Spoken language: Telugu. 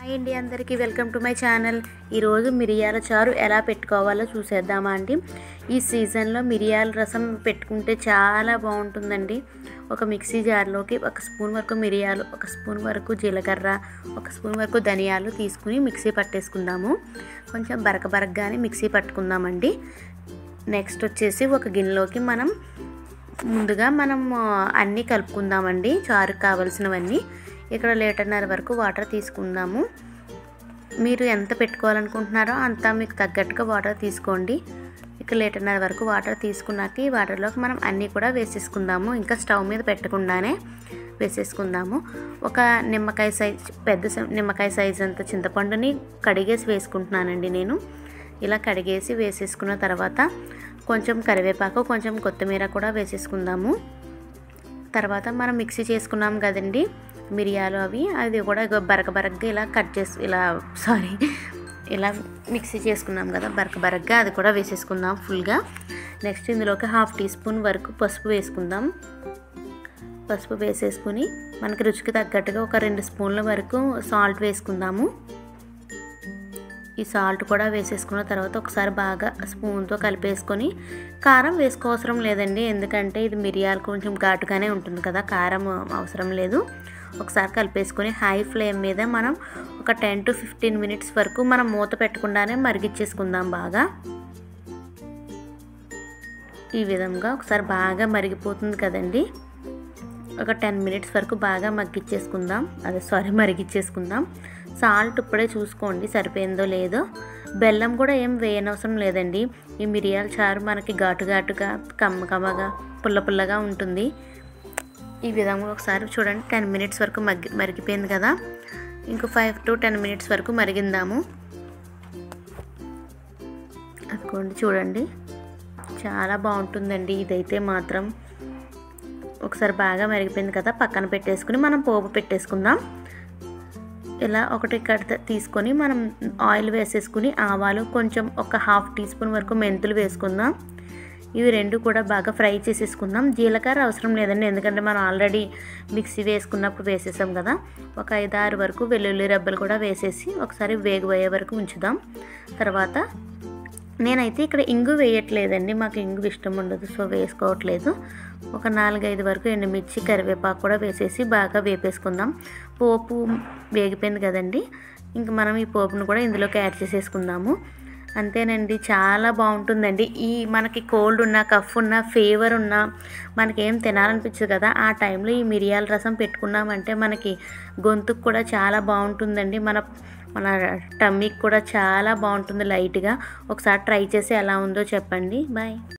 హాయ్ అండి, అందరికీ వెల్కమ్ టు మై ఛానల్. ఈరోజు మిరియాల చారు ఎలా పెట్టుకోవాలో చూసేద్దామా అండి. ఈ సీజన్లో మిరియాల రసం పెట్టుకుంటే చాలా బాగుంటుందండి. ఒక మిక్సీ జార్లోకి 1 స్పూన్ వరకు మిరియాలు, 1 స్పూన్ వరకు జీలకర్ర, 1 స్పూన్ వరకు ధనియాలు తీసుకుని మిక్సీ పట్టేసుకుందాము. కొంచెం బరకబరకగానే మిక్సీ పట్టుకుందామండి. నెక్స్ట్ వచ్చేసి ఒక గిన్నెలోకి ముందుగా అన్నీ కలుపుకుందామండి. చారుకు కావాల్సినవన్నీ ఇక్కడ 1.5 లీటర్ వరకు వాటర్ తీసుకుందాము. మీరు ఎంత పెట్టుకోవాలనుకుంటున్నారో అంత మీకు తగ్గట్టుగా వాటర్ తీసుకోండి. ఇక్కడ 1.5 లీటర్ వరకు వాటర్ తీసుకున్నాక ఈ వాటర్లోకి మనం అన్నీ కూడా వేసేసుకుందాము. ఇంకా స్టవ్ మీద పెట్టకుండానే వేసేసుకుందాము. ఒక నిమ్మకాయ సైజ్, పెద్ద నిమ్మకాయ సైజ్ అంత చింతపండుని కడిగేసి వేసుకుంటున్నానండి నేను. ఇలా కడిగేసి వేసేసుకున్న తర్వాత కొంచెం కరివేపాకు, కొంచెం కొత్తిమీర కూడా వేసేసుకుందాము. తర్వాత మనం మిక్సీ చేసుకున్నాం కదండి మిరియాలు, అది కూడా బరకబరకగా ఇలా మిక్సీ చేసుకున్నాం కదా బరకబరకగా, అది కూడా వేసేసుకుందాం ఫుల్గా. నెక్స్ట్ ఇందులోకి 1/2 టీ స్పూన్ వరకు పసుపు వేసుకుందాం. పసుపు వేసేసుకుని మనకి రుచికి తగ్గట్టుగా ఒక 2 స్పూన్ల వరకు సాల్ట్ వేసుకుందాము. ఈ సాల్ట్ కూడా వేసేసుకున్న తర్వాత ఒకసారి బాగా స్పూన్తో కలిపేసుకొని, కారం వేసుకోవసరం లేదండి, ఎందుకంటే ఇది మిరియాలు కొంచెం ఘాటుగానే ఉంటుంది కదా, కారం అవసరం లేదు. ఒకసారి కలిపేసుకొని హై ఫ్లేమ్ మీద మనం ఒక 10 to 15 మినిట్స్ వరకు మనం మూత పెట్టకుండానే మరిగిచ్చేసుకుందాం బాగా. ఈ విధంగా ఒకసారి బాగా మరిగిపోతుంది కదండి. ఒక 10 మినిట్స్ వరకు బాగా మరిగిచ్చేసుకుందాం. సాల్ట్ ఇప్పుడే చూసుకోండి సరిపోయిందో లేదో. బెల్లం కూడా ఏం వేయనవసరం లేదండి. ఈ మిరియాల చారు మనకి ఘాటుగా, కమ్మగా, పుల్లగా ఉంటుంది. ఈ విధంగా ఒకసారి చూడండి, 10 మినిట్స్ వరకు మరిగిపోయింది కదా. ఇంకో 5 to 10 మినిట్స్ వరకు మరిగిందాము. అనుకోండి, చూడండి చాలా బాగుంటుందండి ఇదైతే మాత్రం. ఒకసారి బాగా మరిగిపోయింది కదా, పక్కన పెట్టేసుకుని మనం పోపు పెట్టేసుకుందాం. ఇలా ఒకటి కట్ తీసుకొని మనం ఆయిల్ వేసేసుకుని ఆవాలు, కొంచెం ఒక 1/2 టీ స్పూన్ వరకు మెంతులు వేసుకుందాం. ఇవి రెండు కూడా బాగా ఫ్రై చేసేసుకుందాం. జీలకర్ర అవసరం లేదండి, ఎందుకంటే మనం ఆల్రెడీ మిక్సీ వేసుకున్నప్పుడు వేసేసాం కదా. ఒక 5-6 వరకు వెల్లుల్లి రెబ్బలు కూడా వేసేసి ఒకసారి వేగిపోయే వరకు ఉంచుదాం. తర్వాత నేనైతే ఇక్కడ ఇంగు వేయట్లేదండి, మాకు ఇంగు ఇష్టం ఉండదు, సో వేసుకోవట్లేదు. ఒక 4-5 వరకు ఎండుమిర్చి, కరివేపాకు కూడా వేసేసి బాగా వేపేసుకుందాం. పోపు వేగిపోయింది కదండి, ఇంక మనం ఈ పోపును కూడా ఇందులోకి యాడ్ చేసేసుకుందాము. అంతేనండి, చాలా బాగుంటుందండి. మనకి కోల్డ్ ఉన్నా, కఫ్ ఉన్నా, ఫీవర్ ఉన్నా, మనకేం తినాలనిపించదు కదా, ఆ టైంలో ఈ మిరియాల రసం పెట్టుకున్నామంటే మనకి గొంతుకు కూడా చాలా బాగుంటుందండి. మన టమ్మీకి కూడా చాలా బాగుంటుంది లైట్గా. ఒకసారి ట్రై చేసి ఎలా ఉందో చెప్పండి. బాయ్.